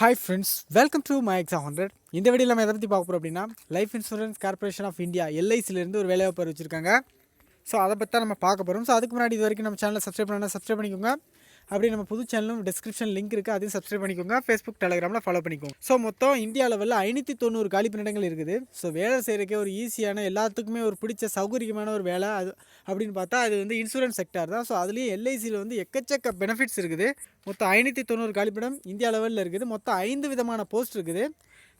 Hi friends, welcome to my exam 100. இந்த வீடியோவில் நம்ம எதை பற்றி பார்க்க போகிறோம் அப்படின்னா, life insurance corporation of India எல்ஐசிலேருந்து ஒரு வேலைவாய்ப்பு வச்சுருக்காங்க. ஸோ அதை பற்றி தான் நம்ம பார்க்க போகிறோம். ஸோ அதுக்கு முன்னாடி இது வரைக்கும் நம்ம சேனலை சப்ஸ்கிரைப் பண்ணால் சப்ஸ்கிரைப் பண்ணிக்கோங்க. அப்படி நம்ம புது சேனலும் டிஸ்கிரிப்ஷன் லிங்க் இருக்குது, அதையும் சப்ஸ்கிரைப் பண்ணிக்கோங்க. ஃபேஸ்புக், டெலிகிராமில் ஃபாலோ பண்ணிக்கோங்க. ஸோ மொத்தம் இந்தியா லெவலில் 590 காலி பணியிடங்கள் இருக்குது. ஸோ வேலை செய்கிறக்கே ஒரு ஈஸியான, எல்லாத்துக்குமே ஒரு பிடிச்ச சௌகரியமான ஒரு வேலை அது அப்படின்னு பார்த்தா அது வந்து இன்சூரன்ஸ் செக்டார் தான். ஸோ அதுலேயும் எல்ஐசியில் வந்து எக்கச்சக்க பெனிஃபிட்ஸ் இருக்குது. மொத்தம் 590 காலிப்படம் இந்தியா லெவலில் இருக்குது. மொத்தம் 5 விதமான போஸ்ட் இருக்குது.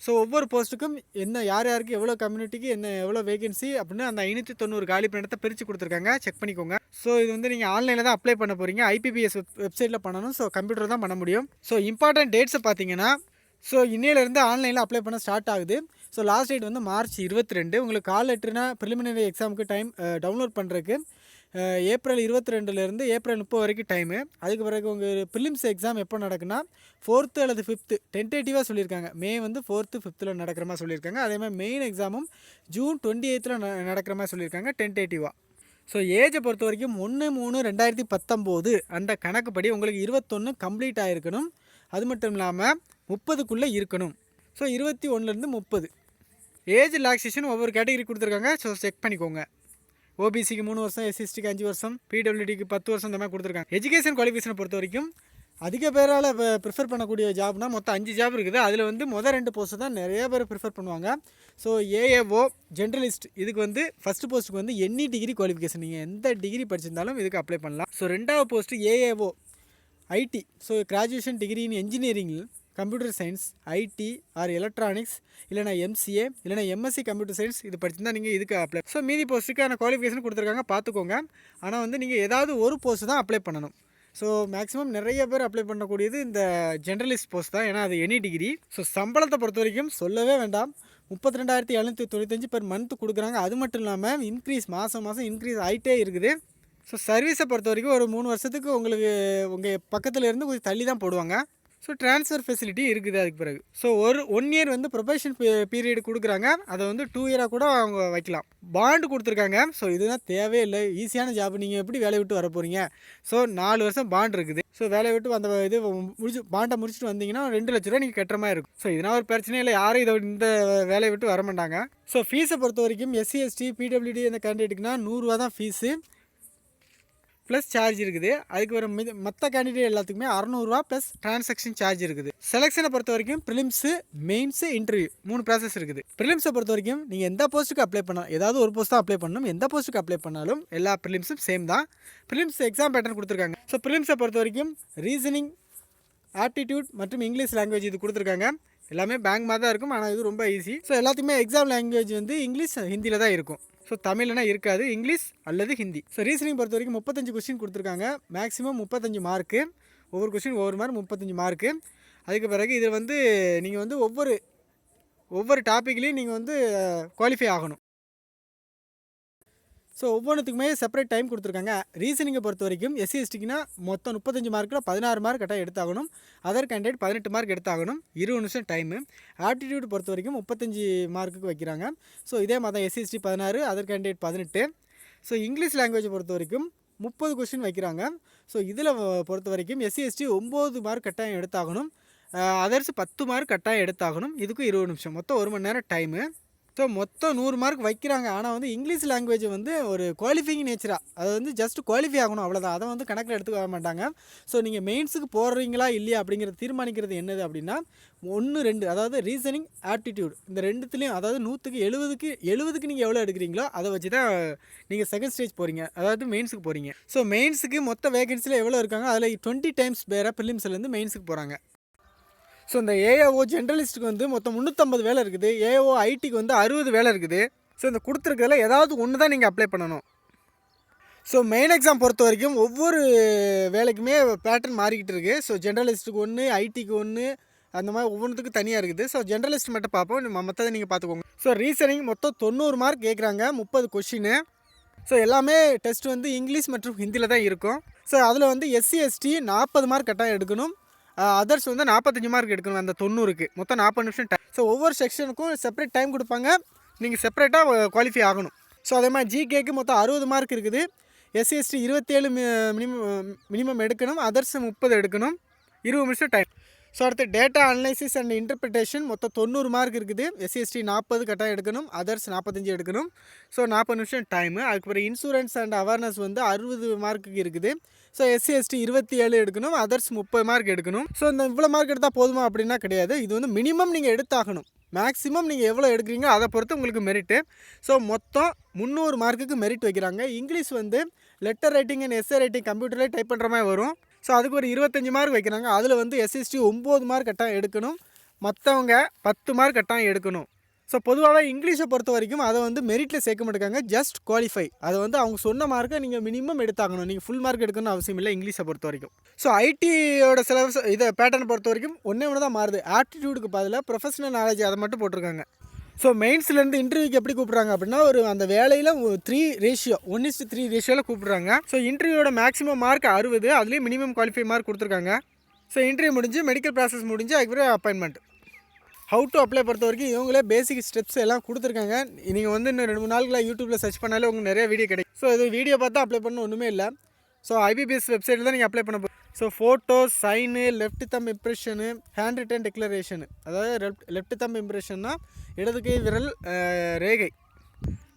ஸோ ஒவ்வொரு போஸ்ட்டுக்கும் என்ன, யார் யாருக்கு எவ்வளோ கம்யூனிட்டிக்கு என்ன எவ்வளோ வேகன்சி அப்படின்னு அந்த 590 காலி பணியிடத்தை பிரித்து கொடுத்துருக்காங்க. செக் பண்ணிக்கோங்க. ஸோ இது வந்து நீங்கள் ஆன்லைனில் தான் அப்ளை பண்ண போகிறீங்க. ஐபிபிஎஸ் வெப்சைட்டில் பண்ணணும். ஸோ கம்ப்யூட்டர் தான் பண்ண முடியும். ஸோ இம்பார்ட்டன்ட் டேட்ஸை பார்த்தீங்கன்னா, ஸோ இன்னையிலேருந்து ஆன்லைனில் அப்ளை பண்ண ஸ்டார்ட் ஆகுது. ஸோ லாஸ்ட் டேட் வந்து மார்ச் 22. உங்களுக்கு கால் லெட்டர்னா ப்ரிலிமினரி எக்ஸாமுக்கு டைம் டவுன்லோட் பண்ணுறதுக்கு ஏப்ரல் 22லேருந்து ஏப்ரல் 30 வரைக்கும் டைமு. அதுக்கு பிறகு உங்கள் ப்ரிலிம்ஸ் எக்ஸாம் எப்போ நடக்குன்னா 4th அல்லது 5th டென்டேட்டிவாக சொல்லியிருக்காங்க. மே வந்து 4th 5th நடக்கிற மாதிரி சொல்லியிருக்காங்க. அதேமாதிரி மெயின் எக்ஸாமும் ஜூன் 28 நடக்கிற மாதிரி சொல்லியிருக்காங்க டென்டேட்டிவாக. ஸோ ஏஜை பொறுத்த வரைக்கும் 1/3/2019 அந்த கணக்குப்படி உங்களுக்கு 21 கம்ப்ளீட் ஆகிருக்கணும். அது மட்டும் இல்லாமல் 30க்குள்ளே இருக்கணும். ஸோ 21லேருந்து 30 ஏஜ் ரிலாக்ஸேஷன் ஒவ்வொரு கேட்டகரி கொடுத்துருக்காங்க. ஸோ செக் பண்ணிக்கோங்க. ஓபிசிக்கு 3 வருஷம், எஸ்சிஸ்டிக்கு 5 வருஷம், பிடபிள்யூடிக்கு 10 வருஷம் இந்த மாதிரி கொடுத்துருக்காங்க. எஜுகேஷன் குவாலிஃபிகேஷனை பொறுத்த வரைக்கும் அதிக பேரால் ப்ரிஃபர் பண்ணக்கூடிய ஜாப்னா மொத்தம் 5 ஜாப் இருக்குது. அதில் வந்து மொதல் 2 போஸ்ட்டு தான் நிறைய பேர் ப்ரிஃபர் பண்ணுவாங்க. ஸோ ஏஏஓ ஜென்ரலிஸ்ட், இதுக்கு வந்து ஃபஸ்ட்டு போஸ்ட்டுக்கு வந்து எனி டிகிரி குவாலிஃபிகேஷன், நீங்கள் எந்த டிகிரி படிச்சிருந்தாலும் இதுக்கு அப்ளை பண்ணலாம். ஸோ 2வது post AAO IT, so graduation degree in engineering, computer science, IT or electronics, இல்லைனா எம்சிஏ, இல்லைனா எம்எஸ்சி கம்ப்யூட்டர் சயின்ஸ் இது படிச்சிருந்தால் நீங்கள் இதுக்கு அப்ளை. ஸோ மீதி போஸ்ட்டுக்கான குவாலிஃபிகேஷன் கொடுத்துருக்காங்க, பார்த்துக்கோங்க. ஆனால் வந்து நீங்கள் ஏதாவது ஒரு போஸ்ட் தான் அப்ளை பண்ணணும். ஸோ மேக்ஸிமம் நிறைய பேர் அப்ளை பண்ணக்கூடியது இந்த ஜென்ரலிஸ்ட் போஸ்ட் தான், ஏன்னா அது எனி டிகிரி. ஸோ சம்பளத்தை பொறுத்த வரைக்கும் சொல்லவே வேண்டாம், 32,795 பெர் மந்த் கொடுக்குறாங்க. அது மட்டும் இல்லாமல் இன்க்ரீஸ் மாதம் இன்க்ரீஸ் ஆகிட்டே இருக்குது. ஸோ சர்வீஸை பொறுத்த வரைக்கும் ஒரு 3 வருஷத்துக்கு உங்களுக்கு உங்கள் பக்கத்தில் இருந்து கொஞ்சம் தள்ளி தான் போடுவாங்க. ஸோ ட்ரான்ஸ்ஃபர் ஃபெசிலிட்டி இருக்குது அதுக்கு பிறகு. ஸோ 1 இயர் வந்து ப்ரொபேஷன் பீரியட் கொடுக்குறாங்க. அதை வந்து 2 இயராக கூட அவங்க வைக்கலாம். பாண்டு கொடுத்துருக்காங்க. ஸோ இதுதான் தேவையே இல்லை, ஈஸியான ஜாப். நீங்கள் எப்படி வேலையை விட்டு வர போகிறீங்க? ஸோ 4 வருஷம் பாண்ட் இருக்குது. ஸோ வேலையை விட்டு அந்த இது பாண்டை முடிச்சுட்டு வந்தீங்கன்னா 2 லட்ச ரூபா நீங்கள் கட்டுற மாதிரி இருக்கும். ஸோ இதனால் ஒரு பிரச்சனையும் இல்லை, யாரும் இந்த வேலையை விட்டு வர மாட்டாங்க. ஸோ ஃபீஸை பொறுத்த வரைக்கும் எஸ்சி எஸ்டி பிடபிள்யூடி அந்த கேண்டிடேட்டுக்குனா 100 ரூபா தான் ஃபீஸு ப்ளஸ் சார்ஜ் இருக்குது. அதுக்கு வர மற்ற கேண்டிடேட் எல்லாத்துக்குமே 600 ரூபா ப்ளஸ் டிரான்சாக்ஷன் சார்ஜ் இருக்குது. செலெக்ஷனை பொறுத்த வரைக்கும் ப்ரிலிம்ஸு, மெயின்ஸு, இன்டர்வியூ 3 ப்ராசஸ் இருக்குது. ப்ரிலிம்ஸை பொறுத்த வரைக்கும் நீங்கள் எந்த போஸ்ட்டுக்கு அப்ளை பண்ணலாம், ஏதாவது ஒரு போஸ்ட் தான் அப்ளை பண்ணணும். எந்த போஸ்ட்டுக்கு அப்ளை பண்ணாலும் எல்லா ப்ரிலிம்ஸும் சேம் தான். ப்ரிலிம்ஸ் எக்ஸாம் பேட்டர்ன் கொடுத்துருக்காங்க. ஸோ ப்ரிலிம்ஸை பொறுத்த வரைக்கும் ரீசனிங், ஆப்டிடியூட் மற்றும் இங்கிலீஷ் லாங்குவேஜ் இது கொடுத்துருக்காங்க. எல்லாமே பேங்க் மாதிரி தான் இருக்கும், ஆனால் இது ரொம்ப ஈஸி. ஸோ எல்லாத்துக்குமே எக்ஸாம் லாங்குவேஜ் வந்து இங்கிலீஷ், ஹிந்தியில் தான் இருக்கும். ஸோ தமிழ்னா இருக்காது, இங்கிலீஷ் அல்லது ஹிந்தி. ஸோ ரீசனிங் பொறுத்த வரைக்கும் 35 கொஸ்டின் கொடுத்துருக்காங்க. Maximum 35 mark. ஒவ்வொரு கொஸ்டின் ஒவ்வொரு மார்க் 35 மார்க்கு. அதுக்கு பிறகு இது வந்து நீங்கள் வந்து ஒவ்வொரு டாப்பிக்லேயும் நீங்கள் வந்து குவாலிஃபை ஆகணும். ஸோ ஒவ்வொன்றுத்துக்குமே செப்பரேட் டைம் கொடுத்துருக்காங்க. ரீசனிங்கை பொறுத்த வரைக்கும் எஸ்சி எஸ்டிக்குனா மொத்தம் 35 மார்க்கில் 16 மார்க் கரெக்டாக எடுத்தாகணும். அதர் கேண்டிடேட் 18 மார்க் எடுத்தாகணும். 20 நிமிஷம் டைமு. ஆப்டிடியூட் பொறுத்த வரைக்கும் 35 மார்க்குக்கு வைக்கிறாங்க. ஸோ இதே மாதிரி தான் SC ST 16, other candidate 18. So English லாங்குவேஜை பொறுத்த வரைக்கும் 30 கொஸ்டின் வைக்கிறாங்க. ஸோ இதில் பொறுத்த வரைக்கும் எஸ்சி எஸ்டி 9 மார்க் கட்டாயம் எடுத்தாகணும். அதர்ஸ் 10 மார்க் கட்டாயம் எடுத்தாகணும். இதுக்கும் 20 நிமிஷம், மொத்தம் 1 மணி நேரம் டைமு. ஸோ மொத்தம் 100 மார்க் வைக்கிறாங்க. ஆனால் வந்து இங்கிலீஷ் லாங்குவேஜ் வந்து ஒரு குவாலிஃபைங் நேச்சராக, அது வந்து ஜஸ்ட் குவாலிஃபை ஆகணும், அவ்வளோதான். அதை வந்து கணக்கில் எடுத்துக்க மாட்டாங்க. ஸோ நீங்கள் மெயின்ஸுக்கு போடுறீங்களா இல்லையா அப்படிங்கிறத தீர்மானிக்கிறது என்னது அப்படின்னா 1, 2, அதாவது ரீசனிங், ஆப்டிடியூட் இந்த 2த்துலேயும், அதாவது 100க்கு 70க்கு நீங்கள் எவ்வளோ எடுக்கிறீங்களோ அதை வச்சு தான் நீங்கள் செகண்ட் ஸ்டேஜ் போகிறீங்க, அதாவது மெயின்ஸுக்கு போகிறீங்க. ஸோ மெயின்ஸுக்கு மொத்த வேகன்சியில் எவ்வளோ இருக்காங்க, அதில் 20 டைம்ஸ் வேறு ப்ரிலிம்ஸ்லேருந்து மெயின்ஸுக்கு போகிறாங்க. ஸோ இந்த ஏஓ ஜென்ரலிஸ்ட்டுக்கு வந்து மொத்தம் 350 வேலை இருக்குது. ஏஓ ஐடிக்கு வந்து 60 வேலை இருக்குது. ஸோ இந்த கொடுத்துருக்கிறதுல ஏதாவது ஒன்று தான் நீங்கள் அப்ளை பண்ணணும். ஸோ மெயின் எக்ஸாம் பொறுத்த வரைக்கும் ஒவ்வொரு வேலைக்குமே பேட்டர்ன் மாறிக்கிட்டு இருக்குது. ஸோ ஜென்ரலிஸ்ட்டுக்கு 1, ஐடிக்கு 1, அந்த மாதிரி ஒவ்வொன்றுத்துக்கும் தனியாக இருக்குது. ஸோ ஜென்ரலிஸ்ட் மட்டும் பார்ப்போம், மற்றதை நீங்கள் பார்த்துக்கோங்க. ஸோ ரீசனிங் மொத்தம் 90 மார்க் கேட்குறாங்க, 30 கொஷின்னு. ஸோ எல்லாமே டெஸ்ட் வந்து இங்கிலீஷ் மற்றும் ஹிந்தியில் தான் இருக்கும். ஸோ அதில் வந்து எஸ்சி எஸ்டி 40 மார்க் கட்டாயம் எடுக்கணும். அதர்ஸ் வந்து 45 மார்க் எடுக்கணும் அந்த 90க்கு. மொத்தம் 40 நிமிஷம் டைம். ஸோ ஒவ்வொரு செக்ஷனுக்கும் செப்பரேட் டைம் கொடுப்பாங்க, நீங்கள் செப்பரேட்டாக குவாலிஃபை ஆகணும். ஸோ அதே மாதிரி ஜிகேக்கு மொத்தம் 60 மார்க் இருக்குது. எஸ்சி எஸ்டி 27 மினிமம் எடுக்கணும். அதர்ஸ் 30 எடுக்கணும். 20 நிமிஷம் டைம். ஸோ அடுத்து டேட்டா அனலைசிஸ் அண்ட் இன்டர்பிரிட்டேஷன் மொத்தம் 90 மார்க் இருக்குது. SCST 40 கட்டாயம் எடுக்கணும், அதர்ஸ் 45 எடுக்கணும். ஸோ 40 நிமிஷம் டைமு. அதுக்கப்புறம் இன்சூரன்ஸ் அண்ட் அவேர்னஸ் வந்து 60 மார்க்குக்கு இருக்குது. ஸோ SCST 27 எடுக்கணும், அதர்ஸ் 30 மார்க் எடுக்கணும். ஸோ இந்த இவ்வளோ மார்க் எடுத்தால் போதுமா அப்படின்னா கிடையாது. இது வந்து மினிமம் நீங்கள் எடுத்தாகணும். மேக்ஸிமம் நீங்கள் எவ்வளோ எடுக்கிறீங்க அதை பொறுத்து உங்களுக்கு மெரிட்டு. ஸோ மொத்தம் 300 மார்க்குக்கு மெரிட் வைக்கிறாங்க. இங்கிலீஷ் வந்து letter writing and essay writing கம்ப்யூட்டர்லேயே டைப் பண்ணுற மாதிரி வரும். ஸோ அதுக்கு ஒரு 25 மார்க் வைக்கிறாங்க. அதில் வந்து SST 9 மார்க் கட்டாயம் எடுக்கணும், மற்றவங்க 10 மார்க் கட்டாயம் எடுக்கணும். ஸோ பொதுவாகவே இங்கிலீஷை பொறுத்த வரைக்கும் அதை வந்து மெரிட்டில் சேர்க்க மாட்டாங்க, ஜஸ்ட் குவாலிஃபை. அதை வந்து அவங்க சொன்ன மார்க்கை நீங்கள் மினிமம் எடுத்தாகணும். நீங்கள் ஃபுல் மார்க் எடுக்கணும்னு அவசியம் இல்லை இங்கிலீஷை பொறுத்த வரைக்கும். ஸோ ஐடியோட சிலபஸ் இதை பேட்டர்னை பொறுத்த வரைக்கும் ஒன்று தான் மாறுது. ஆப்டிடியூடுக்கு பதிலாக ப்ரொஃபஷனல் நாலேஜ் அதை மட்டும் போட்டிருக்காங்க. ஸோ மெயின்ஸ்லேருந்து இன்டர்வியூக்கு எப்படி கூப்பிட்றாங்க அப்படின்னா அந்த வேலையில் 3 ரேஷியோ 1:3 ரேஷியோவில் கூப்பிட்றாங்க. ஸோ இன்டர்வியூட மேக்ஸிமம் மார்க் 60, அதுலேயும் மினிமம் குவாலிஃபை மார்க் கொடுத்துருக்காங்க. ஸோ இன்டர்வியூ முடிஞ்சு மெடிக்கல் ப்ராசஸ் முடிஞ்சு அதுக்கப்புறம் அப்பாயின்மெண்ட். ஹவு டு அப்ளை பொறுத்த வரைக்கும் இவங்களே பேசிக் ஸ்டெப்ஸ் எல்லாம் கொடுத்துருக்காங்க. நீங்கள் வந்து இன்னும் 2-3 நாளுக்குள்ள யூடியூப்பில் சர்ச் பண்ணாலே உங்களுக்கு நிறைய வீடியோ கிடைக்கும். ஸோ இது வீடியோ பார்த்தா அப்ளை பண்ண ஒன்றுமே இல்லை. ஸோ IBPS வெப்சைட்டில் தான் நீங்கள் அப்ளை பண்ண போகிறோம். ஸோ ஃபோட்டோ, சைனு, லெஃப்ட் தம் இம்ப்ரெஷனு, ஹேண்ட் ரிட்டன் டிக்ளரேஷனு. அதாவது லெஃப்ட் தம் இம்ப்ரெஷன்னா இடது கை விரல் ரேகை.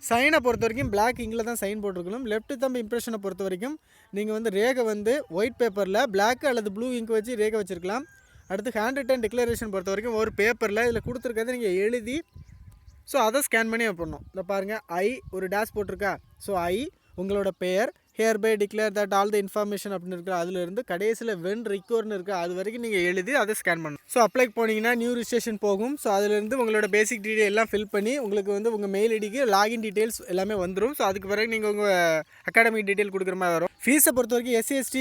சைனை பொறுத்த வரைக்கும் பிளாக் இங்கில் தான் சைன் போட்டிருக்கணும். லெஃப்ட் தம் இம்ப்ரெஷனை பொறுத்த வரைக்கும் நீங்கள் வந்து ரேகை வந்து ஒயிட் பேப்பரில் பிளாக் அல்லது ப்ளூ இங்க் வச்சு ரேகை வச்சுருக்கலாம். அடுத்து ஹேண்ட் ரிட்டன் டிக்ளரேஷன் பொறுத்த வரைக்கும் ஒரு பேப்பரில் இதில் கொடுத்துருக்கிறத நீங்கள் எழுதி ஸோ அதை ஸ்கேன் பண்ணி பண்ணணும். இதை பாருங்கள், ஒரு டேஷ் போட்டிருக்கா. ஸோ உங்களோட பெயர், here by declare that all the information அப்படின்னு இருக்குது. அதிலிருந்து கடைசியில் வென் ரிக்வர்னு இருக்குது, அது வரைக்கும் நீங்கள் எழுதி அதை ஸ்கேன் பண்ணணும். ஸோ அப்ளைக்கு போனீங்கன்னா நியூ ரிஜிஸ்ட்ரேஷன் போகும். ஸோ அதிலிருந்து உங்களோட பேசிக் டீட்டெயில் எல்லாம் ஃபில் பண்ணி உங்களுக்கு வந்து உங்கள் மெயில் ஐடிக்கு லாகின் டீட்டெயில்ஸ் எல்லாமே வந்துடும். ஸோ அதுக்கு பிறகு நீங்கள் உங்கள் அகாடமிக் டீட்டெயில் கொடுக்குற மாதிரி வரும். ஃபீஸை பொறுத்த வரைக்கும் SCST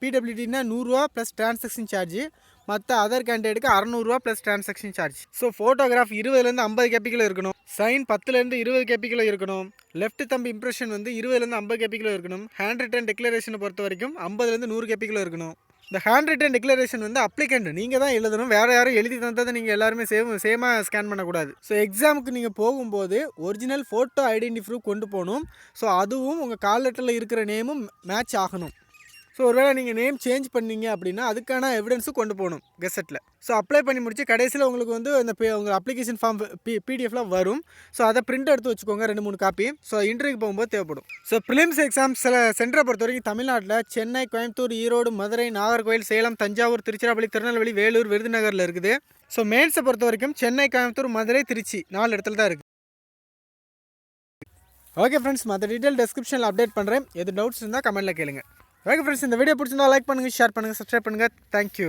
PWDனா 100 ரூபா ப்ளஸ் டிரான்சாக்ஷன் சார்ஜ். மற்ற அதர் கேண்டிடேட்டுக்கு 600 ரூபா plus transaction charge. So photograph 20லேருந்து 50 கேபிக்கிலோ இருக்கணும். சைன் 10லேருந்து 20 கேபிக்கிலோ இருக்கணும். லெஃப்ட் தம்பு இம்ப்ரெஷன் வந்து 20லேருந்து 50 கேபிக்கிலோ இருக்கணும். ஹேண்ட் ரிட்டன் டிக்ளரேஷனை பொறுத்த வரைக்கும் 50லேருந்து 100 கேபிக்கிலோ இருக்கணும். இந்த ஹேண்ட் ரிட்டன் டிக்ளரேஷன் வந்து அப்ளிகண்ட் நீங்கள் தான் எழுதணும், வேறு யாரும் எழுதி தந்ததை நீங்கள் எல்லாருமே சேமாக ஸ்கேன் பண்ணக்கூடாது. ஸோ எக்ஸாமுக்கு நீங்கள் போகும்போது ஒரிஜினல் ஃபோட்டோ ஐடென்டி ப்ரூஃப் கொண்டு போகணும். ஸோ அதுவும் உங்கள் கால் லெட்டரில் இருக்கிற நேமும் மேட்ச் ஆகணும். ஸோ ஒருவேளை நீங்கள் நேம் சேஞ்ச் பண்ணீங்க அப்படின்னா அதுக்கான எவிடன்ஸும் கொண்டு போகணும் கெசட்டில். ஸோ அப்ளை பண்ணி முடிச்சு கடைசியில் உங்களுக்கு வந்து அந்த உங்கள் அப்ளிகேஷன் ஃபார்ம் PDFலாம் வரும். ஸோ அதை பிரிண்ட் எடுத்து வச்சுக்கோங்க 2-3 காப்பி. ஸோ இன்டர்வியூக்கு போகும்போது தேவைப்படும். ஸோ ப்ரிலிம்ஸ் எக்ஸாம்ஸ் சில சென்டரை பொறுத்த வரைக்கும் தமிழ்நாட்டில் சென்னை, கோயம்புத்தூர், ஈரோடு, மதுரை, நாகர்கோவில், சேலம், தஞ்சாவூர், திருச்சிராப்பள்ளி, திருநெல்வேலி, வேலூர், விருதுநகரில் இருக்குது. ஸோ மெயின்ஸை பொறுத்த வரைக்கும் சென்னை, கோயம்புத்தூர், மதுரை, திருச்சி 4 இடத்துல தான் இருக்குது. ஓகே ஃப்ரெண்ட்ஸ், மற்ற டீட்டெயில் டிஸ்கிரிப்ஷனில் அப்டேட் பண்ணுறேன். எது டவுட்ஸ் இருந்தால் கமெண்ட்டில் கேளுங்க. ஓகே ஃப்ரெண்ட்ஸ், இந்த வீடியோ பிடிச்சிருந்தா லைக் பண்ணுங்கள், ஷேர் பண்ணுங்கள், சப்ஸ்கிரைப் பண்ணுங்கள். தேங்க்யூ.